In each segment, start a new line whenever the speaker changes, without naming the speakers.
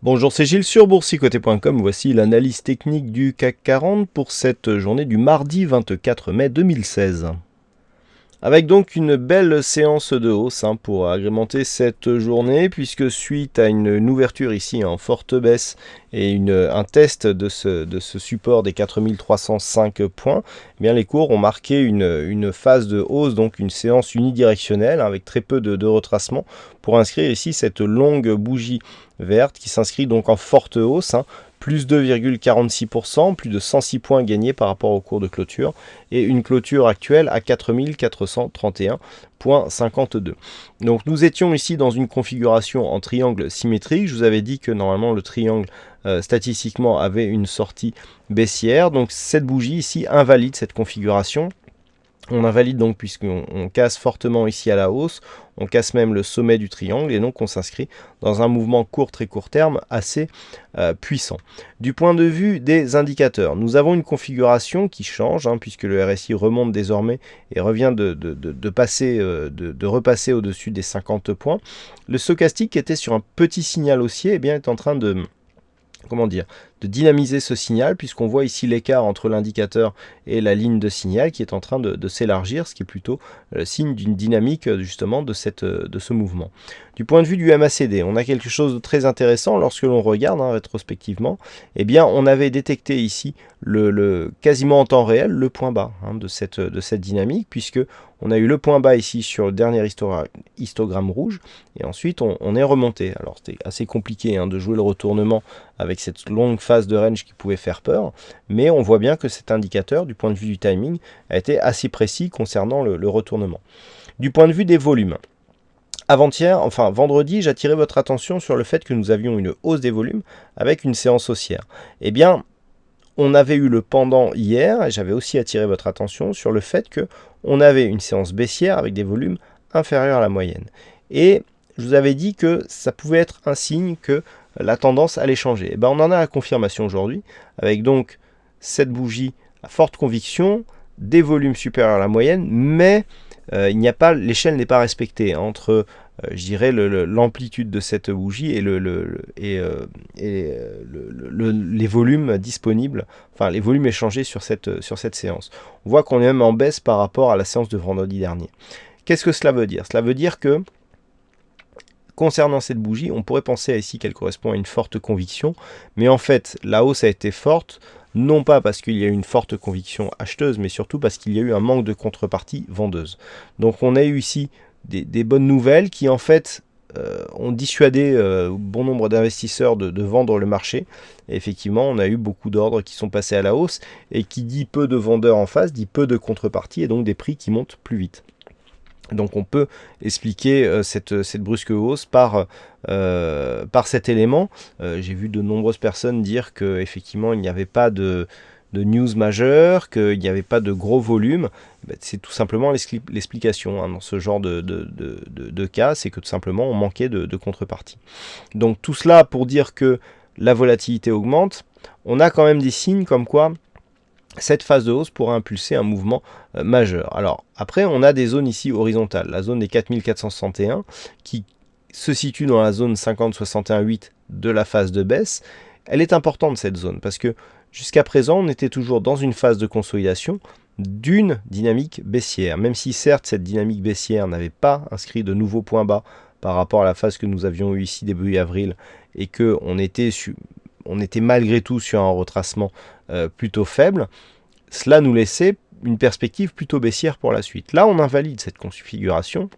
Bonjour, c'est Gilles sur boursicoté.com. Voici l'analyse technique du CAC 40 pour cette journée du mardi 24 mai 2016. Avec donc une belle séance de hausse pour agrémenter cette journée, puisque suite à une ouverture ici en forte baisse et un test de ce support des 4305 points, eh bien les cours ont marqué une phase de hausse, donc une séance unidirectionnelle avec très peu de retracement pour inscrire ici cette longue bougie verte qui s'inscrit donc en forte hausse. Plus 2,46%, plus de 106 points gagnés par rapport au cours de clôture, et une clôture actuelle à 4431,52. Donc nous étions ici dans une configuration en triangle symétrique. Je vous avais dit que normalement le triangle statistiquement avait une sortie baissière, donc cette bougie ici invalide cette configuration. On invalide donc puisqu'on casse fortement ici à la hausse, on casse même le sommet du triangle et donc on s'inscrit dans un mouvement très court terme assez puissant. Du point de vue des indicateurs, nous avons une configuration qui change puisque le RSI remonte désormais et revient de repasser au-dessus des 50 points. Le stochastique qui était sur un petit signal haussier est en train de dynamiser ce signal, puisqu'on voit ici l'écart entre l'indicateur et la ligne de signal qui est en train de s'élargir, ce qui est plutôt le signe d'une dynamique justement de ce mouvement. Du point de vue du MACD, on a quelque chose de très intéressant lorsque l'on regarde rétrospectivement. On avait détecté ici quasiment en temps réel le point bas de cette dynamique, puisque on a eu le point bas ici sur le dernier histogramme rouge, et ensuite on est remonté. Alors c'était assez compliqué de jouer le retournement avec cette longue phase de range qui pouvait faire peur, mais on voit bien que cet indicateur, du point de vue du timing, a été assez précis concernant le retournement. Du point de vue des volumes, vendredi, j'attirais votre attention sur le fait que nous avions une hausse des volumes avec une séance haussière. On avait eu le pendant hier, et j'avais aussi attiré votre attention sur le fait que on avait une séance baissière avec des volumes inférieurs à la moyenne. Et je vous avais dit que ça pouvait être un signe que la tendance allait changer. On en a la confirmation aujourd'hui, avec donc cette bougie à forte conviction, des volumes supérieurs à la moyenne, mais l'échelle n'est pas respectée entre l'amplitude de cette bougie et les volumes disponibles, les volumes échangés sur cette séance. On voit qu'on est même en baisse par rapport à la séance de vendredi dernier. Qu'est-ce que cela veut dire? Cela veut dire que concernant cette bougie, on pourrait penser ici qu'elle correspond à une forte conviction, mais en fait, la hausse a été forte, non pas parce qu'il y a eu une forte conviction acheteuse, mais surtout parce qu'il y a eu un manque de contrepartie vendeuse. Donc on a eu ici des bonnes nouvelles qui en fait ont dissuadé bon nombre d'investisseurs de vendre le marché. Et effectivement, on a eu beaucoup d'ordres qui sont passés à la hausse, et qui dit peu de vendeurs en face, dit peu de contrepartie, et donc des prix qui montent plus vite. Donc on peut expliquer cette brusque hausse par cet élément. J'ai vu de nombreuses personnes dire qu'effectivement il n'y avait pas de news majeure, qu'il n'y avait pas de gros volume. C'est tout simplement l'explication dans ce genre de cas, c'est que tout simplement on manquait de contrepartie. Donc tout cela pour dire que la volatilité augmente. On a quand même des signes comme quoi cette phase de hausse pourrait impulser un mouvement majeur. Alors après, on a des zones ici horizontales. La zone des 4461 qui se situe dans la zone 50-61-8 de la phase de baisse. Elle est importante cette zone parce que jusqu'à présent, on était toujours dans une phase de consolidation d'une dynamique baissière. Même si certes, cette dynamique baissière n'avait pas inscrit de nouveaux points bas par rapport à la phase que nous avions eue ici début avril, et qu'on était malgré tout sur un retracement plutôt faible, cela nous laissait une perspective plutôt baissière pour la suite. Là, on invalide cette configuration,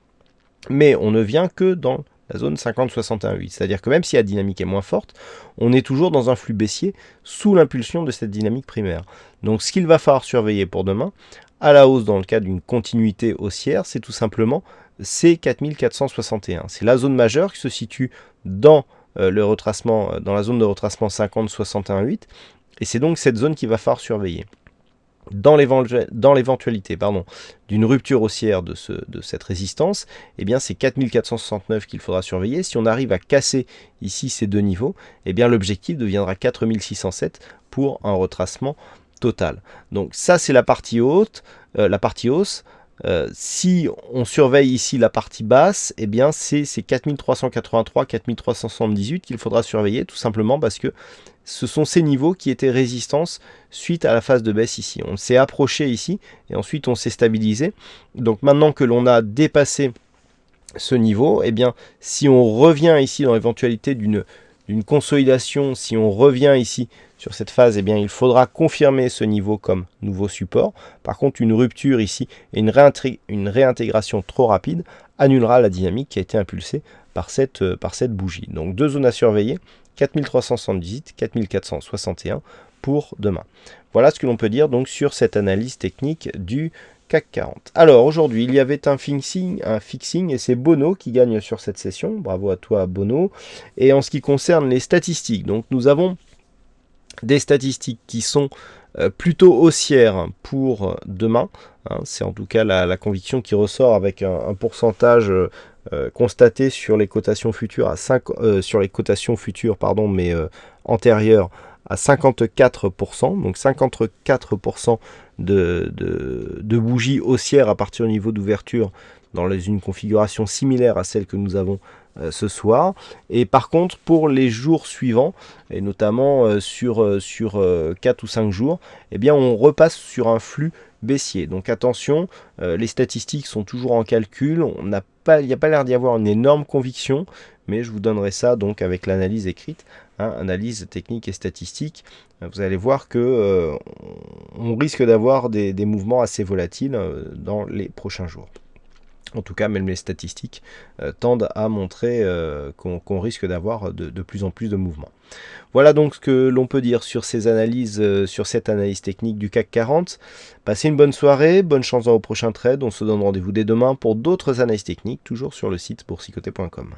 mais on ne vient que dans la zone 50-61-8. C'est-à-dire que même si la dynamique est moins forte, on est toujours dans un flux baissier sous l'impulsion de cette dynamique primaire. Donc ce qu'il va falloir surveiller pour demain, à la hausse dans le cas d'une continuité haussière, c'est tout simplement ces 4461. C'est la zone majeure qui se situe dans le retracement, dans la zone de retracement 50-61-8, et c'est donc cette zone qu'il va falloir surveiller. Dans l'éventualité d'une rupture haussière de cette résistance, c'est 4469 qu'il faudra surveiller. Si on arrive à casser ici ces deux niveaux, l'objectif deviendra 4607 pour un retracement total. Donc ça, c'est la partie haute, la partie hausse. Si on surveille ici la partie basse, eh bien c'est 4383, 4378 qu'il faudra surveiller, tout simplement parce que ce sont ces niveaux qui étaient résistance suite à la phase de baisse ici. On s'est approché ici et ensuite on s'est stabilisé. Donc maintenant que l'on a dépassé ce niveau, eh bien si on revient ici dans l'éventualité d'une consolidation, si on revient ici sur cette phase, eh bien il faudra confirmer ce niveau comme nouveau support. Par contre, une rupture ici et une réintégration trop rapide annulera la dynamique qui a été impulsée par cette bougie. Donc deux zones à surveiller, 4378, 4461 pour demain. Voilà ce que l'on peut dire donc sur cette analyse technique du CAC 40. Alors aujourd'hui, il y avait un fixing et c'est Bono qui gagne sur cette session. Bravo à toi Bono. Et en ce qui concerne les statistiques, donc nous avons des statistiques qui sont plutôt haussières pour demain. C'est en tout cas la conviction qui ressort avec un pourcentage constaté sur les cotations futures antérieures à 54%, donc 54% de bougies haussières à partir du niveau d'ouverture dans une configuration similaire à celle que nous avons ce soir. Et par contre, pour les jours suivants, et notamment sur 4 ou 5 jours, eh bien, on repasse sur un flux baissier. Donc attention, les statistiques sont toujours en calcul, il n'y a pas l'air d'y avoir une énorme conviction, mais je vous donnerai ça donc avec l'analyse écrite, analyse technique et statistique. Vous allez voir que on risque d'avoir des mouvements assez volatiles dans les prochains jours. En tout cas, même les statistiques tendent à montrer qu'on risque d'avoir de plus en plus de mouvements. Voilà donc ce que l'on peut dire sur ces analyses, sur cette analyse technique du CAC 40. Passez une bonne soirée, bonne chance dans vos prochains trades. On se donne rendez-vous dès demain pour d'autres analyses techniques, toujours sur le site boursicoté.com.